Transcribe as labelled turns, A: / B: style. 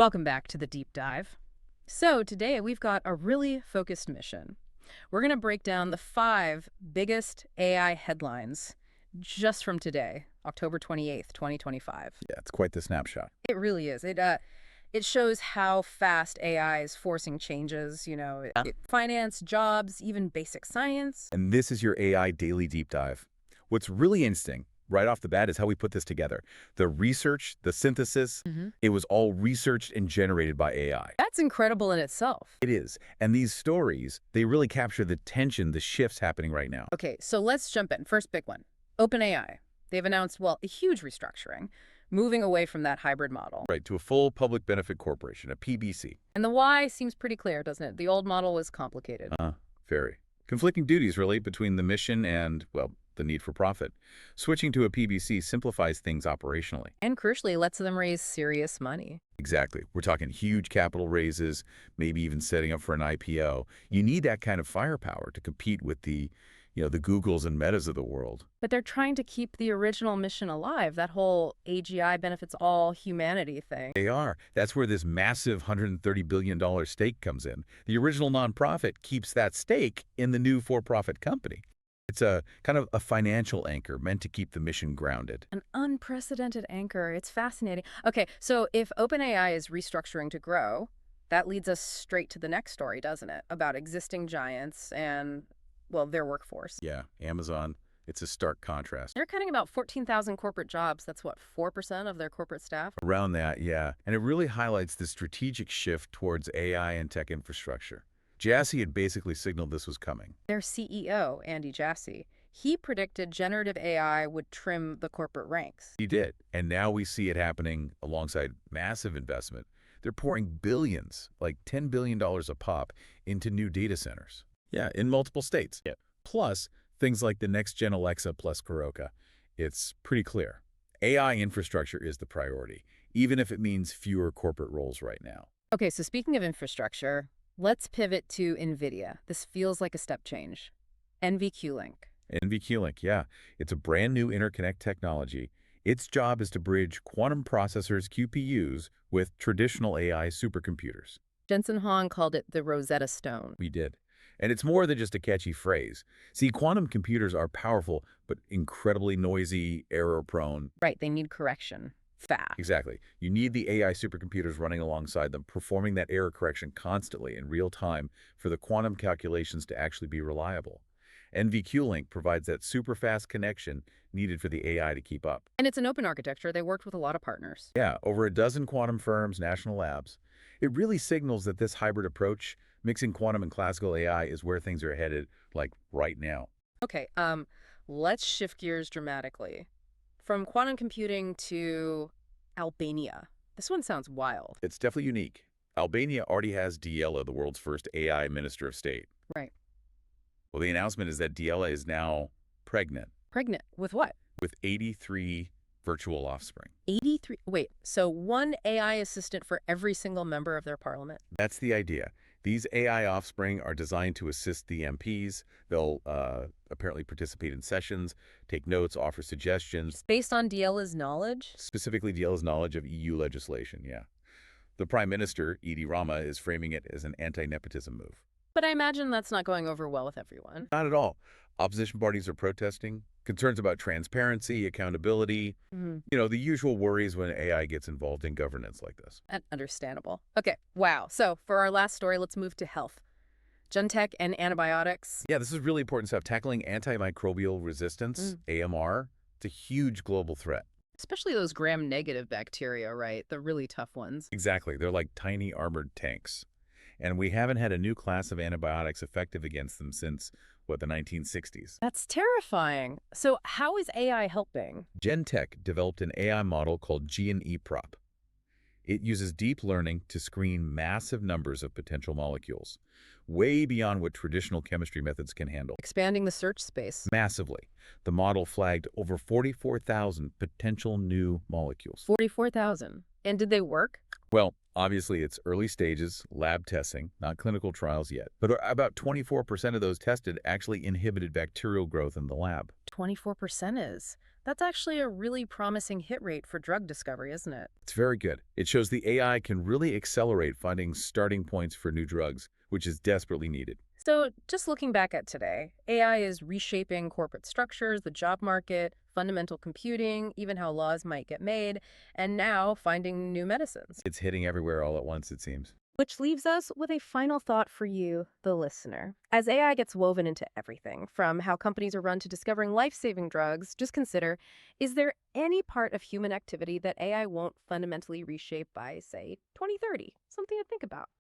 A: Welcome back to the deep dive. So today we've got a really focused mission. We're going to break down the 5 biggest AI headlines just from today, October 28th, 2025.
B: Yeah, it's quite the snapshot.
A: It really is. It shows how fast AI is forcing changes, finance, jobs, even basic science.
B: And this is your AI Daily Deep Dive. What's really interesting right off the bat is how we put this together. The research, the synthesis, it was all researched and generated by AI.
A: That's incredible in itself.
B: It is. And these stories, they really capture the tension, the shifts happening right now.
A: Okay, so let's jump in. First big one, OpenAI. They've announced, a huge restructuring, moving away from that hybrid model.
B: Right, to a full public benefit corporation, a P.B.C.
A: And the why seems pretty clear, doesn't it? The old model was complicated.
B: Very. Conflicting duties, really, between the mission and, the need for profit. Switching to a P.B.C. simplifies things operationally.
A: And crucially, lets them raise serious money.
B: Exactly. We're talking huge capital raises, maybe even setting up for an IPO. You need that kind of firepower to compete with the Googles and Metas of the world.
A: But they're trying to keep the original mission alive, that whole AGI benefits all humanity thing.
B: They are. That's where this massive $130 billion stake comes in. The original nonprofit keeps that stake in the new for-profit company. It's a kind of a financial anchor meant to keep the mission grounded.
A: An unprecedented anchor. It's fascinating. Okay, so if OpenAI is restructuring to grow, that leads us straight to the next story, doesn't it? About existing giants and, their workforce.
B: Yeah, Amazon. It's a stark contrast.
A: They're cutting about 14,000 corporate jobs. That's 4% of their corporate staff?
B: Around that, yeah. And it really highlights the strategic shift towards AI and tech infrastructure. Jassy had basically signaled this was coming.
A: Their CEO, Andy Jassy, he predicted generative AI would trim the corporate ranks.
B: He did. And now we see it happening alongside massive investment. They're pouring billions, like $10 billion a pop, into new data centers. Yeah, in multiple states. Yeah. Plus, things like the next-gen Alexa plus Karoka. It's pretty clear. AI infrastructure is the priority, even if it means fewer corporate roles right now.
A: Okay, so speaking of infrastructure, let's pivot to NVIDIA. This feels like a step change. NVQLink.
B: NVQLink, yeah. It's a brand new interconnect technology. Its job is to bridge quantum processors, QPUs, with traditional AI supercomputers.
A: Jensen Huang called it the Rosetta Stone.
B: We did. And it's more than just a catchy phrase. See, quantum computers are powerful, but incredibly noisy, error-prone.
A: Right, they need correction. Fast.
B: Exactly. You need the AI supercomputers running alongside them, performing that error correction constantly in real time for the quantum calculations to actually be reliable. NVQLink provides that super fast connection needed for the AI to keep up.
A: And it's an open architecture. They worked with a lot of partners.
B: Yeah, over a dozen quantum firms, national labs. It really signals that this hybrid approach, mixing quantum and classical AI, is where things are headed, like right now.
A: Okay, let's shift gears dramatically. From quantum computing to Albania. This one sounds wild.
B: It's definitely unique. Albania already has Diela, the world's first AI minister of state.
A: Right.
B: Well, the announcement is that Diela is now pregnant.
A: Pregnant? With what?
B: With 83 virtual offspring.
A: 83? Wait, so one AI assistant for every single member of their parliament?
B: That's the idea. These AI offspring are designed to assist the MPs. They'll apparently participate in sessions, take notes, offer suggestions.
A: Based on Diela's knowledge?
B: Specifically, Diela's knowledge of EU legislation, yeah. The Prime Minister, Edi Rama, is framing it as an anti-nepotism move.
A: But I imagine that's not going over well with everyone.
B: Not at all. Opposition parties are protesting. Concerns about transparency, accountability, the usual worries when AI gets involved in governance like this.
A: Understandable. Okay, wow. So for our last story, let's move to health. Gentech and antibiotics.
B: Yeah, this is really important stuff. Tackling antimicrobial resistance, AMR, it's a huge global threat.
A: Especially those gram-negative bacteria, right? The really tough ones.
B: Exactly. They're like tiny armored tanks. And we haven't had a new class of antibiotics effective against them since, the 1960s.
A: That's terrifying. So how is AI helping?
B: Gentech developed an AI model called G&E-Prop. It uses deep learning to screen massive numbers of potential molecules, way beyond what traditional chemistry methods can handle.
A: Expanding the search space.
B: Massively. The model flagged over 44,000 potential new molecules.
A: 44,000. And did they work?
B: Well, obviously, it's early stages, lab testing, not clinical trials yet. But about 24% of those tested actually inhibited bacterial growth in the lab.
A: 24% is. That's actually a really promising hit rate for drug discovery, isn't it?
B: It's very good. It shows the AI can really accelerate finding starting points for new drugs, which is desperately needed.
A: So, just looking back at today, AI is reshaping corporate structures, the job market, fundamental computing, even how laws might get made, and now finding new medicines.
B: It's hitting everywhere all at once, it seems.
A: Which leaves us with a final thought for you, the listener. As AI gets woven into everything, from how companies are run to discovering life-saving drugs, just consider, is there any part of human activity that AI won't fundamentally reshape by, say, 2030? Something to think about.